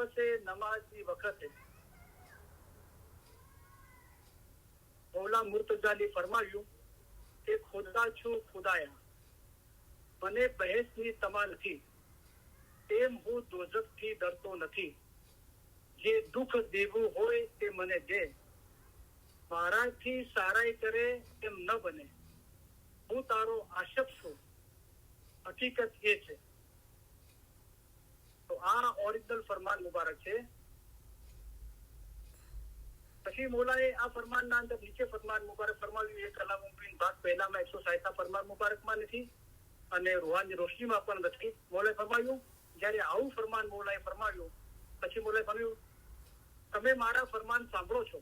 દિવસે નમાઝની વખતે મૌલા મુર્તઝાલી ફરમાવ્યું કે ખુદા છું ખુદાયા, મને બહેસની તમા નથી, તેમ હું દોઝખથી ડરતો નથી. જે દુઃખ દેવું હોય તે મને દે, મારાથી સારાઈ કરે તેમ ન બને. હું તારો આશક છું, હકીકત એ છે. તો આ ઓરિજિનલ ફરમાન મુબારક છે. પછી મોલાએ આ ફરમાનના અંદર નીચે ફરમાન મુબારક ફરમાવ્યું. એ કલામુદ્દીન ભાગ પહેલામાં 160 ફરમાન મુબારકમાં નથી અને રૂહાની રોશનીમાં પણ નથી. મોલાએ ફરમાવ્યું, જયારે આવું ફરમાન મોલાએ ફરમાવ્યું પછી મોલાએ ફરમાવ્યું, તમે મારા ફરમાન સાંભળો છો,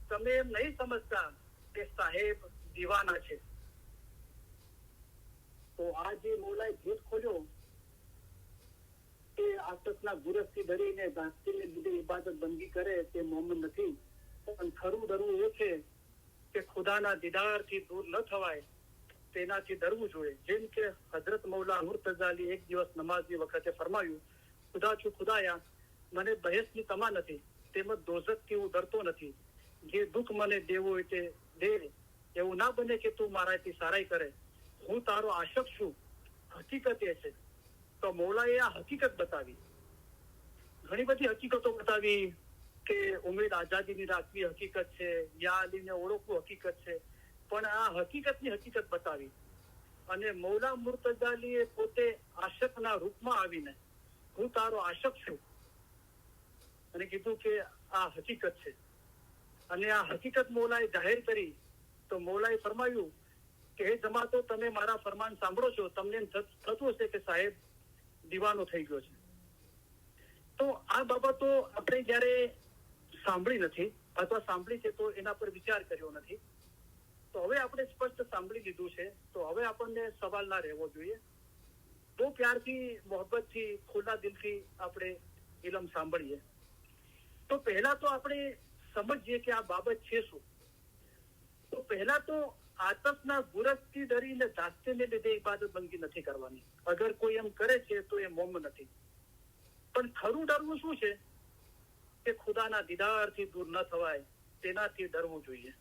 તમે એમ નહીં સમજતા કે સાહેબ દીવાના છે. તો આ જે મોલાએ ભેદ ખોલ્યો કે આતશના ગુરસથી ડરીને દાસ્તીને લીધે ઇબાદત બંદી કરે તે મોહમ્મદ નથી, પણ ખરું ડરવું એ છે કે ખુદાના દીદારથી દૂર ન થવાય તેનાથી ડરવું જોઈએ. જેમ કે હજરત મૌલા મુર્તઝાલી એક દિવસ નમાઝની વખતે ફરમાયું, ખુદા છું ખુદાયા, મને બહેસની તમા નથી, તેમજ દોઝખથી હું ડરતો નથી. જે દુઃખ મને દેવું હોય તે દે, એવું ના બને કે તું મારાથી સારાઈ કરે. હું તારો આશક છું, હકીકત એ છે. તો મૌલાએ આ હકીકત બતાવી, ઘણી બધી હકીકતો બતાવી કે ઉમેદ આઝાદીની રાખવી હકીકત છે, યા અલીને ઓળખવું હકીકત છે, પણ આ હકીકતની હકીકત બતાવી. અને મૌલા મુર્તઝાલીએ પોતે આશકના રૂપમાં આવીને હું તારો આશક છું અને કીધું કે આ હકીકત છે. અને આ હકીકત મૌલાએ જાહેર કરી. તો મૌલાએ ફરમાયું કે હે જમાતો, તમે મારા ફરમાન સાંભળો છો, તમને થતું હશે કે સાહેબ દીવાનો થઈ ગયો છે. તો આ બાબતો આપણે જયારે સાંભળી નથી અથવા સાંભળી છે તો એના પર વિચાર કર્યો નથી. તો હવે આપણે સ્પષ્ટ સાંભળી લીધું છે, તો હવે આપણને સવાલ ના રહેવો જોઈએ. બહુ પ્યારથી, મોહબ્બતથી, ખુલ્લા દિલથી આપણે ઇલમ સાંભળીએ. તો પહેલા તો આપણે સમજીએ કે આ બાબત છે શું. તો પહેલા તો આતશના ગુરસથી ડરીને દાસ્તીને લીધે ઇબાદત બંદી નથી કરવાની. અગર કોઈ એમ કરે છે તો એ મોમ નથી. પણ ખરું ડરવું શું છે કે ખુદાના દીદારથી દૂર ન થવાય તેનાથી ડરવું જોઈએ.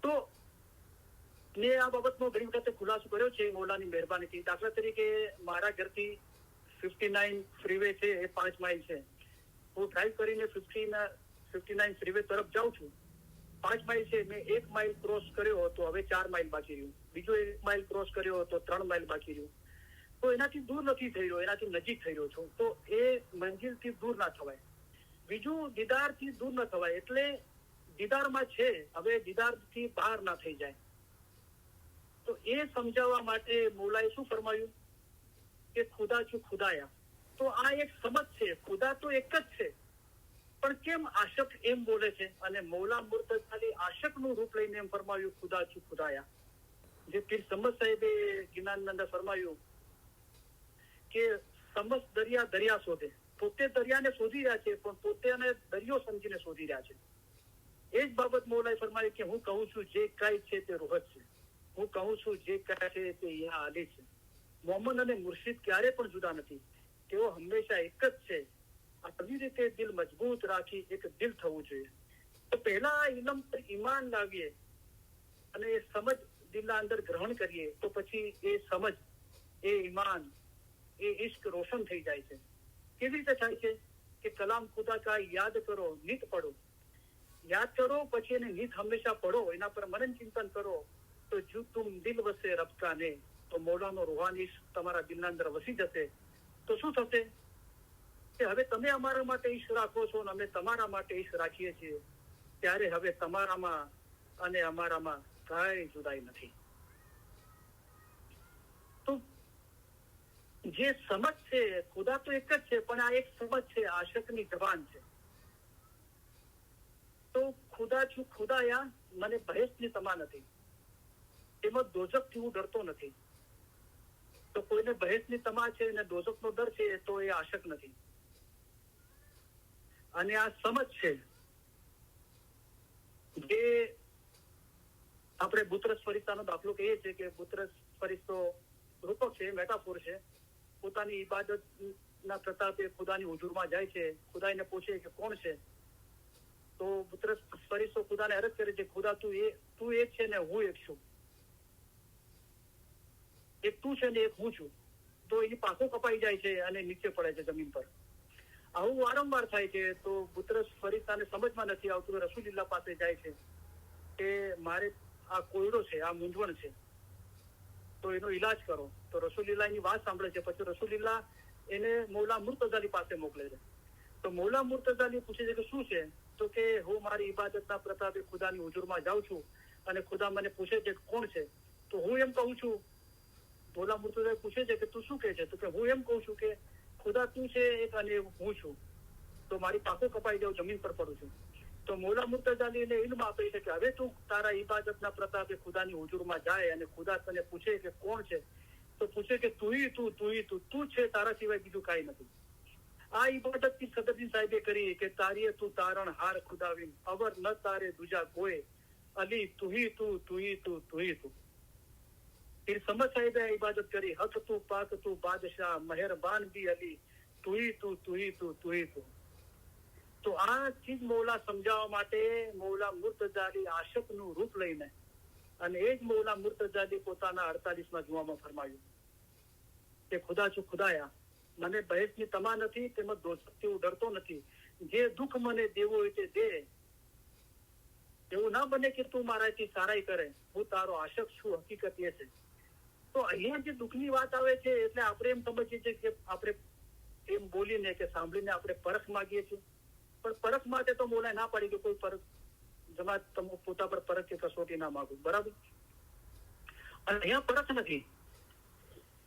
તો મેં આ બાબતનો ઘણી વખતે ખુલાસો કર્યો છે મૌલાની મહેરબાનીથી. દાખલા તરીકે મારા ઘરથી 59 ફ્રીવે છે એ 5 માઇલ છે. હું ડ્રાઈવ કરીને 59 ફ્રીવે તરફ જાઉં છું. 5 માઇલ છે, મેં 1 માઇલ ક્રોસ કર્યો તો હવે 4 માઇલ બાકી રહ્યું. બીજો 1 માઇલ ક્રોસ કર્યો તો 3 માઇલ બાકી રહ્યું. તો એનાથી દૂર નથી થઈ રહ્યો, એનાથી નજીક થઈ રહ્યો છું. તો એ મંજિલથી દૂર ના થવાય. બીજું, દીદારથી દૂર ન થવાય. એટલે દીદારમાં છે, હવે દીદારથી બહાર ના થઈ જાય. તો એ સમજાવવા માટે મૌલાએ શું ફરમાયું કે ખુદા છું ખુદાયા. તો આ એક સમજ છે, ખુદા તો એક જ છે, પણ કેમ આશક એમ બોલે છે. અને મૌલા મુર્તઝાલી આશકનું રૂપ લઈને એમ ફરમાયું ખુદા છું ખુદાયા. જે પીર સમદ સાહેબે જ્ઞાનની અંદર ફરમાયું કે સમજ દરિયા દરિયા શોધે. પોતે દરિયાને શોધી રહ્યા છે, પણ પોતે દરિયો સમજીને શોધી રહ્યા છે. એ જ બાબત મૌલાએ ફરમાયું કે હું કહું છું જે કાંઈ છે તે રૂહત છે, હું કહું છું જે કાંઈ છે તે યા આલી છે. મોહમ્મદ અને મુર્શિદ ક્યારે પણ જુદા નથી, તેઓ હંમેશા એક જ છે. આવી રીતે દિલ મજબૂત રાખી એક દિલ થવું જોઈએ. તો પહેલા ઇલમ પર ઈમાન લાવીએ અને એ સમજ દિલના અંદર ગ્રહણ કરીએ, તો પછી એ સમજ, એ ઈમાન, એ ઇશ્ક રોશન થઈ જાય છે. કેવી રીતે થાય છે કે કલામ ખુદા કા યાદ કરો, નિત પડો. યાદ કરો પછી એને નિત હંમેશા પડો, એના પર મનન ચિંતન કરો. તો જો તુમ દિલ વસે રબ કા ને, તો મૌલાનો રૂહાની ઇશ્ક તમારા દિલના અંદર વસી જશે. તો શું થશે કે હવે તમે અમારા માટે ઈશ્ક રાખો છો અને અમે તમારા માટે ઈશ્ક રાખીએ છીએ. ત્યારે હવે તમારામાં અને અમારામાં કાંઈ જુદાઈ નથી. તો જે સમજ છે, ખુદા તો એક જ છે, પણ આ એક સમજ છે, આશકની જબાન છે. તો ખુદા છું ખુદાયા, મને બહેસની તમા નથી, એમાં દોઝખથી હું ડરતો નથી. તો કોઈને બહેસની તમા છે અને દોઝખનો ડર છે, તો એ આશક નથી. અને આ સમજ છે જે આપણે બુતરસ ફરિશ્તાનો દાખલો કહીએ છીએ કે બુતરસ ફરિશ્તો રૂપક છે, મેટાફોર છે. પોતાની ઇબાદત ના પ્રતાપે ખુદાની હુજુરમાં જાય છે, ખુદાને પૂછે કે કોણ છે, તો બુતરસ ફરીસ્તો ખુદાને અરજ કરે છે, ખુદા તું એક છે ને હું એક છું, એક તું છે ને એક હું છું. તો એ પાકો કપાઈ જાય છે અને નીચે પડે છે જમીન પર. આવું વારંવાર થાય છે. તો બુતરસ ફરીસ્તાને સમજમાં નથી આવતું, રસૂલિલ્લાહ પાસે જાય છે કે મારે આ કોયડો છે, આ મૂંઝવણ છે, તો એનો ઈલાજ કરો. તો રસૂલિલ્લાહ ની વાત સાંભળે છે. પછી રસૂલિલ્લાહ એને મૌલા મુર્તઝા પાસે મોકલે છે. તો મૌલા મુર્તઝા પૂછે છે કે શું છે, તો કે હું મારી ઇબાદતના પ્રતાપે ખુદાની હુજુરમાં જાઉં છું અને ખુદા મને પૂછે છે કોણ છે, તો હું એમ કહું છું. મૌલા મુર્તઝા પૂછે છે કે તું શું કહે છે, તો કે હું એમ કહું છું કે ખુદા તું છે એક અને હું છું, તો મારી પાકો કપાઈ જાઉં, જમીન પર પડું છું. તો મૌલા મુર્તઝા એને ઇલ્મ આપે છે કે હવે તું તારા ઇબાદતના પ્રતાપે ખુદાની હુજુરમાં જાય અને ખુદા તને પૂછે કે કોણ છે, તો પૂછે કે તું છે, તારા સિવાય બીજું કાંઈ નથી. આ ઇબાદત થી સદરદીન સાહેબે કરી કે તારીએ તું તારણ હાર ખુદાવીન, અવર ન તારે દુજા કોઈ, અલી તુહી તું फिर समझ साहिबे इबादत करी, हक तू पाक तू बादशाह, मेहरबान भी अली, તું. તો આ ચીજ મૌલા સમજાવવા માટે મૌલા મુર્તઝા અલી આશિકનું રૂપ લઈને, અને એ જ મૌલા મુર્તઝા અલી પોતાના 48માં જુવામાં ફરમાયું કે ખુદા છું ખુદાયા, મને બહેસની તમા નથી, તેમજ દોષથી હું ડરતો નથી, જે દુઃખ મને દેવું હોય તે દે, એવું ના બને કે તું મારાથી સારાઈ કરે, હું તારો આશિક છું, હકીકત એ છે. તો અહીંયા જે દુઃખની વાત આવે છે એટલે આપણે એમ સમજીએ છીએ કે આપણે એમ બોલીને કે સાંભળીને આપણે પરખ માંગીએ છીએ, પણ પરખ માટે તો મોલાએ ના પાડી કે કોઈ પરખ જમાત તમે પોતા પર પરખ કે કસોટી ના માંગો, બરાબર. અને અહીંયા પરખ નથી,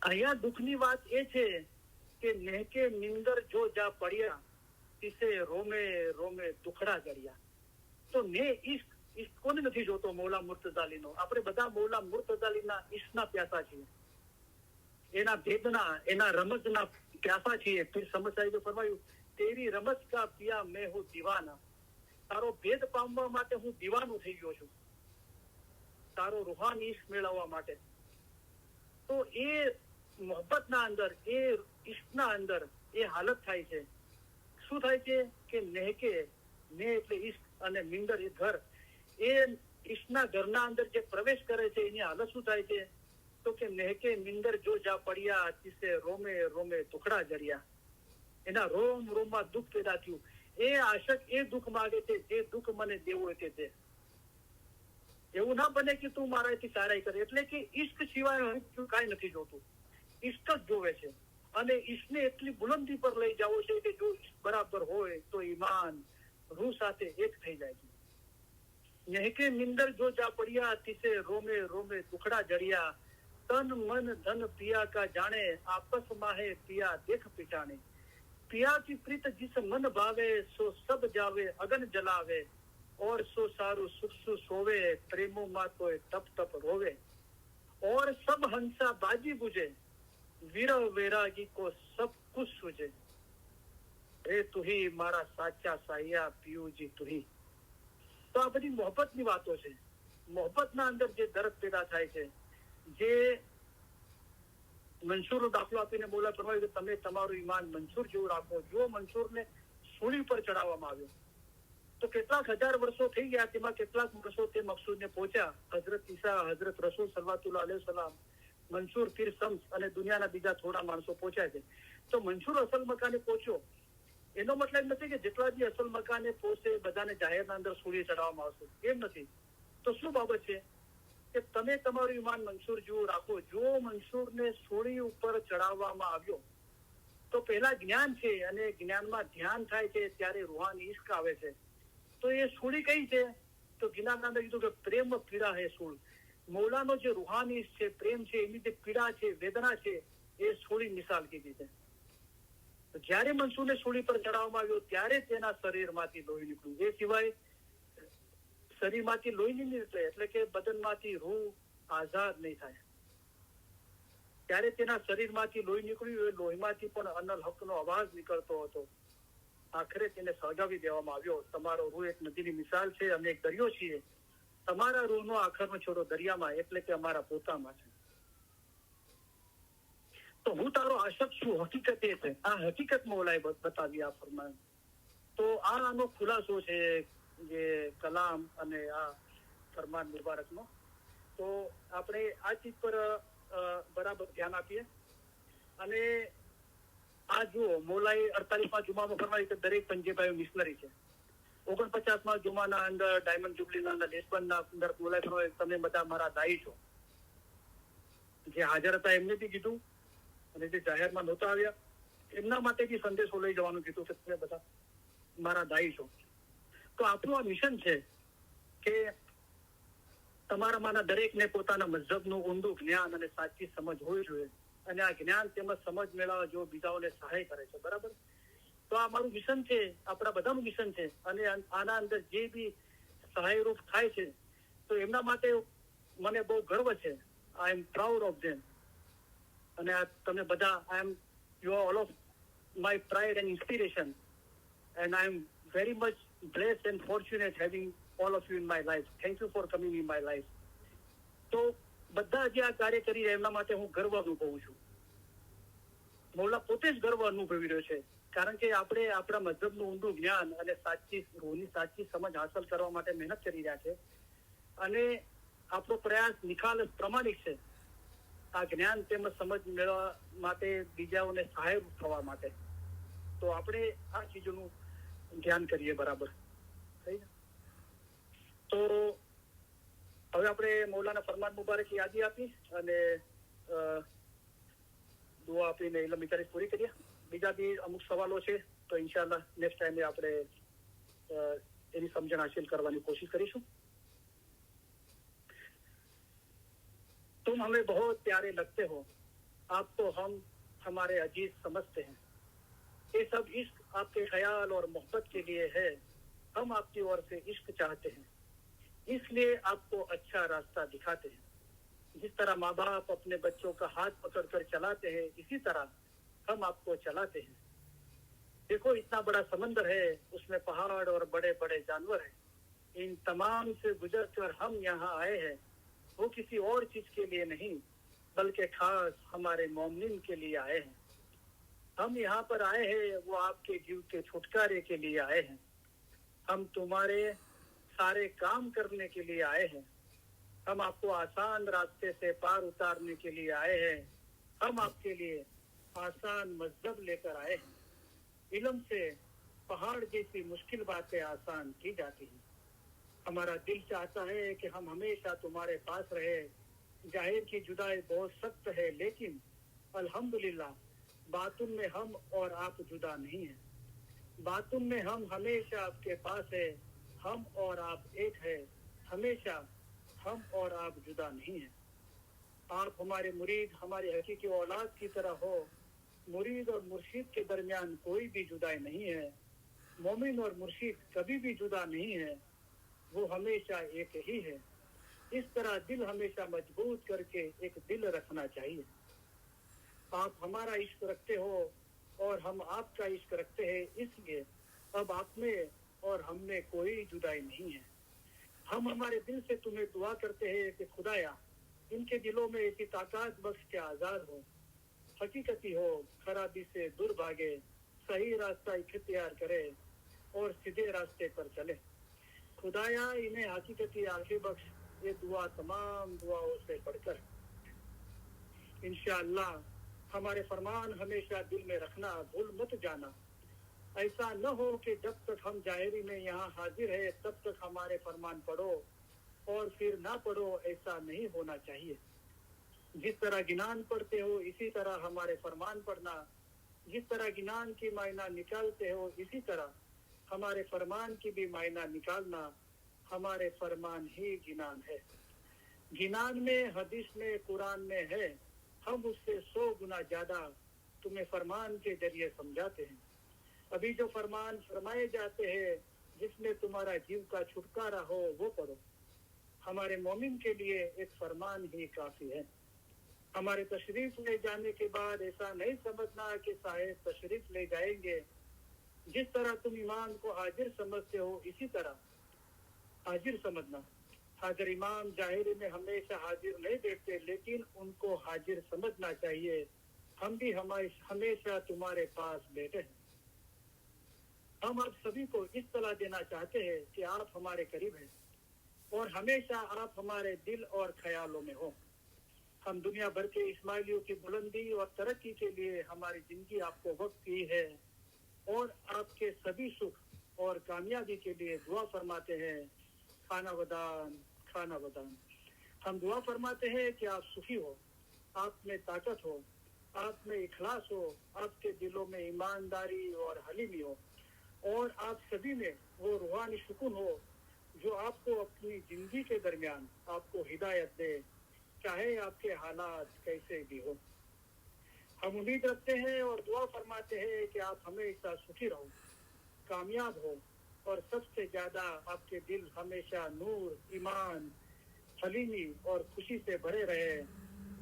અહીંયા દુઃખની વાત એ છે કે નેકે નિંદર જો જા પડ્યા, તિસે રોમે રોમે દુખડા જડ્યા. તો ને ઈશ્ક કોને નથી જોતો? મૌલા મુર્તઝા અલીનો. આપણે બધા મૌલા મુર્તઝા અલીના ઈશ્કના પ્યાસા છીએ, એના ભેદના, એના રમઝના પ્યાસા છીએ. फिर समझ साहिબે ફરમાયું, તેરી રમઝ કા પિયા મેં હું દીવાના, તારો ભેદ પામવા માટે હું દીવાનો થઈ ગયો છું, તારો રૂહાની ઈશ્ક મેળવવા માટે. તો એ મોહબ્બતના અંદર, એ ઈશ્કના અંદર એ હાલત થાય છે. શું થાય છે કે નેહકે, ને એટલે ઈશ્ક અને મિંદર એ ઘર, એ ઈશ્કના ઘરના અંદર જે પ્રવેશ કરે છે એની હાલત શું થાય છે? તો કે નેહકે મિંદર જો જા પડ્યા, તિસે રોમે રોમે દુખડા જડ્યા, એના રોમ રોમમાં દુઃખ પેદા થયું. એ આશક એ દુઃખ માંગે છે જે દુઃખ મને દેવું હોય તે દે. એવું ના બને કે તું મારાથી સારાઈ કરે. એટલે કે ઈશ્ક સિવાય કાંઈ નથી જોતું, ઈશ્ક જ જોવે છે. અને ઈશ્કને એટલી બુલંદી પર લઈ જવો છે કે જો ઈશ્ક બરાબર હોય તો ઈમાન રૂહ સાથે એક થઈ જાય છે. નેહકે નિંદર જો જા પડ્યા, તિસે રોમે રોમે દુખડા જડ્યા, तन मन धन पिया का जाने, आपस माहे पिया देख पिटाने, पिया की प्रीत जिस मन भावे, सो सब जावे अगन जलावे, और सो सारू सुख सु सोवे, प्रेमो मा तो तप तप रोवे, और सब हंसा बाजी बुझे, वीर वैरागी को सब कुछ सूझे, रे तू ही मारा साचा साया, पियू जी तू ही. તો આ બધી મોહબ્બતની વાતો છે. મોહબ્બતના અંદર જે દર્દ પેદા થાય છે, જે મંસૂરનો દાખલો આપીને મૌલા ફરમાવ્યું કે તમે તમારું ઈમાન મંસૂર જેવું રાખો. જો મંસૂરને સૂળી પર ચડાવવામાં આવ્યો તો કેટલાક હજાર વર્ષો થઈ ગયા, તેમાં કેટલાક વર્ષો તે મકસૂદને પહોંચ્યા. હઝરત ઈસા, હઝરત રસૂલ સલ્લલ્લાહુ અલૈહિ વસલ્લમ, મંસૂર પીર શમ્સ અને દુનિયાના બીજા થોડા માણસો પહોંચ્યા છે. તો મંસૂર અસલ મકાને પહોંચ્યો એનો મતલબ નથી કે જેટલા બી અસલ મકાને પહોંચે બધાને જાહેરના અંદર સૂળી ચડાવવામાં આવશે, એમ નથી. તો શું બાબત છે કે તમે તમારું ઈમાન મંસૂર જેવું રાખો. જો મંસૂરને સૂળી ઉપર ચડાવવામાં આવ્યો તો પહેલા જ્ઞાન છે, અને જ્ઞાનમાં ધ્યાન થાય છે ત્યારે રૂહાની ઈશ્ક આવે છે. તો એ સૂળી કઈ છે? તો જ્ઞાનના અંદર કીધું કે પ્રેમ પીડા હે સૂળ. મૌલાનો જે રૂહાની ઈશ્ક છે, પ્રેમ છે, એની જે પીડા છે, વેદના છે, એ સૂળી મિસાલ કીધી છે. જયારે મંસૂરને સૂળી પર ચડાવવામાં આવ્યો ત્યારે તેના શરીરમાંથી લોહી નીકળ્યું. એ સિવાય શરીરમાંથી લોહી નહીં નીકળે, એટલે કે બદનમાંથી રૂહ આઝાદ નહીં થાય. ત્યારે તેના શરીરમાંથી લોહી નીકળ્યું. એ લોહીમાંથી પણ અનલ હકનો અવાજ નીકળતો હતો. આખરે તેને સળગાવી દેવામાં આવ્યો. તમારો રૂહ એક નદીની મિસાલ છે, અમે એક દરિયો છીએ. તમારા રૂહનો આખરનો છોડો દરિયામાં, એટલે કે અમારા પોતામાં છે. તો હું તારો આશક છું, હકીકત એ છે. આ હકીકત મૌલાએ બતાવી આ ફરમાન. તો આનો ખુલાસો છે જે કલામ અને આ ફરમાન મુબારકનો. તો આપણે આ ચીજ પર બરાબર ધ્યાન આપીએ. અને આ જુઓ, મૌલાએ 48માં જુમામાં ફરમાવી કે દરેક પંજેબાઈઓ મિશનરી છે. 49માં જુમાના અંદર ડાયમંડ જુબલીના અંદર લેસબનના અંદર મૌલાએ ફરમાવી તમે બધા મારા દાઈ છો. જે હાજર હતા એમને બી કીધું અને જે જાહેરમાં નહોતા આવ્યા એમના માટે બી સંદેશો લઈ જવાનું કીધું કે તમે બધા મારા દાઈ છો. તો આપણું આ મિશન છે કે તમારામાંના દરેકને પોતાના મઝહબનું ઊંડું જ્ઞાન અને સાચી સમજ હોવી જોઈએ. અને આ જ્ઞાન તેમજ સમજ મેળવવા જો બીજાઓને સહાય કરે છે. બરાબર. તો આ મારું મિશન છે, આપણા બધાનું મિશન છે. અને આના અંદર જે બી સહાયરૂપ થાય છે તો એમના માટે મને બહુ ગર્વ છે. આઈ એમ પ્રાઉડ ઓફ ધેમ. અને આ તમે બધા you are all of my pride and inspiration. And I am very much blessed and fortunate having all of you in my life. Thank you for coming in my life. તો બધા જે આ કાર્ય કરી રહ્યા એમના માટે હું ગર્વ અનુભવું છું. મૌલા પોતે જ ગર્વ અનુભવી રહ્યો છે. કારણ કે આપણે આપણા મઝહબનું ઊંડું જ્ઞાન અને રૂહની સાચી સમજ હાંસલ કરવા માટે મહેનત કરી રહ્યા છે. અને આપણો પ્રયાસ નિખાલસ પ્રમાણિક છે આ જ્ઞાન તેમજ સમજ મેળવવા માટે, બીજાઓને સહાય થવા માટે. તો આપણે આ ચીજોનું ધ્યાન કરીએ. બરાબર. તો હવે આપણે મૌલાના ફરમાન મુબારક યાદી આપી અને દુઆ આપીને ઇલ્મ વિચારી પૂરી કરીએ. બીજા બી અમુક સવાલો છે તો ઇન્શાઅલ્લાહ નેક્સ્ટ ટાઈમે આપણે એની સમજણ હાસિલ કરવાની કોશિશ કરીશું. तुम हमें बहुत प्यारे लगते हो, आप तो हम हमारे अजीज समझते हैं. ये सब इश्क आपके ख्याल और मोहब्बत के लिए है. हम आपकी ओर से इश्क चाहते हैं, इसलिए आपको अच्छा रास्ता दिखाते हैं. जिस तरह माँ बाप अपने बच्चों का हाथ पकड़कर चलाते हैं, इसी तरह हम आपको चलाते हैं. देखो इतना बड़ा समंदर है, उसमें पहाड़ और बड़े बड़े जानवर हैं. इन तमाम से गुजर कर हम यहाँ आए हैं. वो किसी और चीज के लिए नहीं, बल्कि खास हमारे मोमिन के लिए आए हैं. हम यहाँ पर आए हैं वो आपके जीव के छुटकारे के लिए आए हैं. हम तुम्हारे सारे काम करने के लिए आए हैं. हम आपको आसान रास्ते से पार उतारने के लिए आए हैं. हम आपके लिए आसान मजहब लेकर आए हैं. इल्म से पहाड़ जैसी मुश्किल बातें आसान की जाती हैं. हमारा दिल चाहता है कि हम हमेशा तुम्हारे पास रहे. जाहिर की जुदाई बहुत सख्त है, लेकिन अल्हम्दुलिल्लाह बातुन में हम और आप जुदा नहीं हैं. बातुन में हम हमेशा आपके पास है. हम और आप एक है. हमेशा हम और आप जुदा नहीं हैं. आप हमारे मुरीद, हमारी हकीकी औलाद की तरह हो. मुरीद और मुर्शिद के दरमियान कोई भी जुदाई नहीं है. मोमिन और मुर्शिद कभी भी जुदा नहीं है, वो हमेशा एक ही है. इस तरह दिल हमेशा मजबूत करके एक दिल रखना चाहिए. आप हमारा इश्क रखते हो और हम आपका इश्क रखते हैं, इसलिए अब आप में और हम में कोई जुदाई नहीं है. हम हमारे दिल से तुम्हें दुआ करते हैं कि खुदाया इनके दिलों में ऐसी ताकत बख्श के आजाद हो, हकीकती हो, खराबी से दूर भागे, सही रास्ता इख्तियार करे और सीधे रास्ते पर चले. खुदाया इन्हें हकीकती आखिर बख्श. ये दुआ तमाम दुआओं से बढ़कर. इंशाअल्लाह हमारे फरमान हमेशा दिल में रखना, भूल मत जाना. ऐसा न हो कि जब तक हम जाहिरी में यहाँ हाजिर है तब तक हमारे फरमान पढ़ो और फिर ना पढ़ो. ऐसा नहीं होना चाहिए. जिस तरह गिनान पढ़ते हो इसी तरह हमारे फरमान पढ़ना. जिस तरह गिनान की मायना निकालते हो इसी तरह हमारे फरमान की भी मायना निकालना. हमारे फरमान ही गिनान है. गिनान में, हदीस में, कुरान में है. हम उससे 100 गुना ज्यादा तुम्हें फरमान के जरिए समझाते हैं. अभी जो फरमान फरमाए जाते हैं जिसमें तुम्हारा जीव का छुटकारा हो वो पढ़ो. हमारे मोमिन के लिए एक फरमान ही काफी है. हमारे तशरीफ ले जाने के बाद ऐसा नहीं समझना कि साहिब तशरीफ ले जाएंगे. जिस तरह तुम इमाम को हाजिर समझते हो इसी तरह हाजिर समझना. हाजिर इमाम जाहिर में हमेशा हाजिर नहीं देखते, लेकिन उनको हाजिर समझना चाहिए. हम भी हमेशा तुम्हारे पास बैठे हैं। हम आप सभी को इस सलाह देना चाहते हैं कि आप हमारे करीब हैं और हमेशा आप हमारे दिल और ख्यालों में हो। हम दुनिया भर के इस्माइलियों की बुलंदी और तरक्की के लिए हमारी जिंदगी आपको वक्त की है और आपके सभी सुख और कामयाबी के लिए दुआ फरमाते हैं। खाना वदान, खाना वदान। हम दुआ फरमाते हैं कि आप सुखी हो, आप में ताकत हो, आप में इखलास हो, आपके दिलों में ईमानदारी और हलीमी हो और आप सभी में वो रूहानी सुकून हो जो आपको अपनी जिंदगी के दरमियान आपको हिदायत दे, चाहे आपके हालात कैसे भी हो। हम उम्मीद रखते हैं और दुआ फरमाते हैं कि आप हमेशा सुखी रहो, कामयाब हो और सबसे ज्यादा आपके दिल हमेशा नूर, ईमान, हलीमी और खुशी से भरे रहे।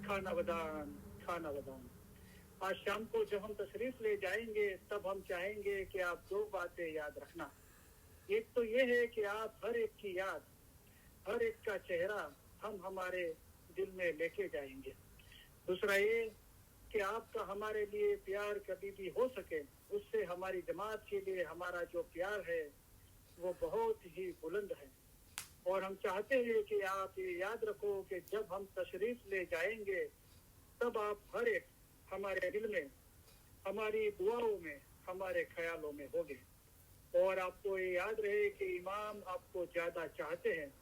खाना वदान, खाना वदान। आज शाम को जब हम तशरीफ ले जाएंगे तब हम चाहेंगे कि आप दो बातें याद रखना। एक तो ये है कि आप हर एक की याद, हर एक का चेहरा हम हमारे दिल में लेके जाएंगे। दूसरा ये कि आपका हमारे लिए प्यार कभी भी हो सके, उससे हमारी जमात के लिए हमारा जो प्यार है वो बहुत ही बुलंद है। और हम चाहते हैं कि आप ये याद रखो कि जब हम तशरीफ ले जाएंगे तब आप हर एक हमारे दिल में, हमारी दुआओं में, हमारे ख्यालों में होंगे। और आपको ये याद रहे कि इमाम आपको ज्यादा चाहते हैं,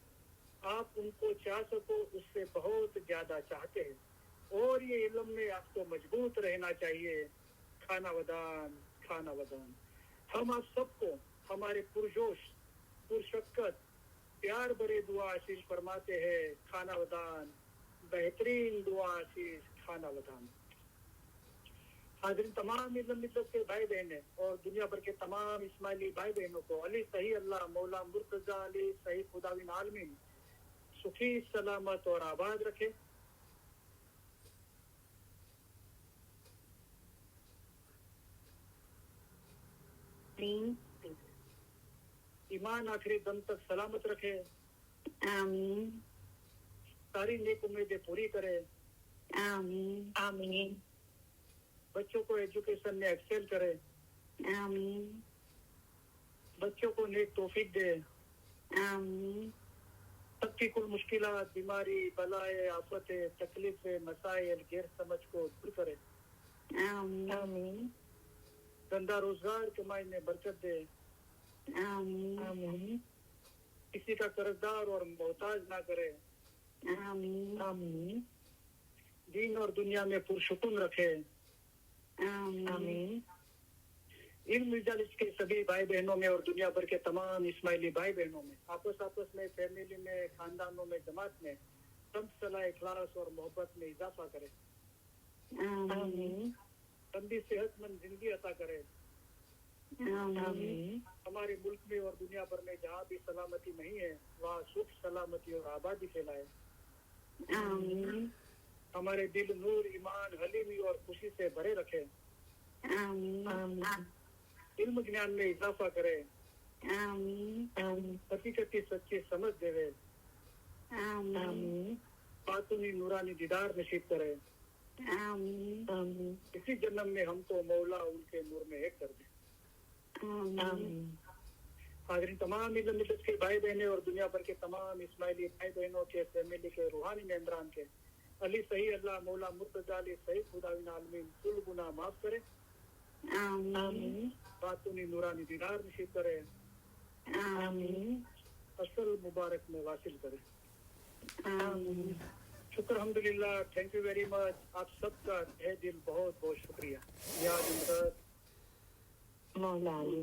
आप उनको चाह सको उससे बहुत ज्यादा चाहते हैं और ये इल्म में आपको मजबूत रहना चाहिए। खाना वदान, खाना वदान। हम आप सबको हमारे पुरजोश, पुरशक्कत, प्यार भरे दुआ आशीष फरमाते हैं। खाना वदान, बेहतरीन दुआ आशीष, खाना वदान। हाजिर तमाम इल्म मिल्लत के भाई बहने और दुनिया भर के तमाम इस्माइली भाई बहनों को अली सही अल्लाह मौला मुर्तजा अली सही खुदाविन आलमीन सुखी, सलामत और आबाद रखे। ईमान आखिरी दम तक सलामत रखे। आमीन, सारी नेक उम्मीदें पूरी करे। आमीन, आमीन, बच्चों को एजुकेशन में एक्सेल करे। आमीन, बच्चों को नेक तौफीक दे। आमीन, सबकी कुल मुश्किलात, बीमारी, बलाए, आफतें, तकलीफें, मसाइल, गैर समझ को दूर करे। आमीन, आमीन, धंधा रोजगार कमाई में बरकत दे। आमीन, आमीन, किसी का कर्जदार और मोहताज ना करे। आमीन, आमीन, दीन और दुनिया में पुरसुकून रखे। आमीन, आमीन, इल्म मजलिस के सभी भाई बहनों में और दुनिया भर के तमाम इस्माइली भाई बहनों में आपस में, फैमिली में, खानदानों में, जमात में सब सलाह, इखलास और मोहब्बत में इजाफा करे। आमीन, लंबी सेहतमंद जिंदगी अता करे। आमीन, हमारे मुल्क में और दुनिया भर में जहाँ भी सलामती नहीं है वहाँ सुख, सलामती और आबादी फैलाए। आमीन, हमारे दिल नूर, ईमान, हलीमी और खुशी से भरे रखे। आमीन, आमीन, इल्म ज्ञान में इजाफा करे। आमीन, आमीन, हकीकती सच्ची समझ देवे। आमीन, आमीन, बातुनी नूरानी दीदार नसीब करे। आमीन, आमीन, इसी जन्म में हमको मौला उनके नूर में एक कर दे। आमीन, हाजिर तमाम इल्म मिल्लत के भाई बहने और दुनिया भर के तमाम इस्माइली भाई बहनों के, फैमिली के, रूहानी मेंबरान के अली सही अल्लाह मौला मुर्तजा अली सही खुदाविन आलमीन कुल गुनाह माफ करे। आमीन, बातुनी नूरानी दीदार नसीब करे। आमीन, असल मुबारक में वासिल करे। आमीन। शुक्र अल्हम्दुलिल्लाह, थैंक यू वेरी मच। आप सबका तहे दिल बहुत बहुत शुक्रिया। याद इमरत मौला अली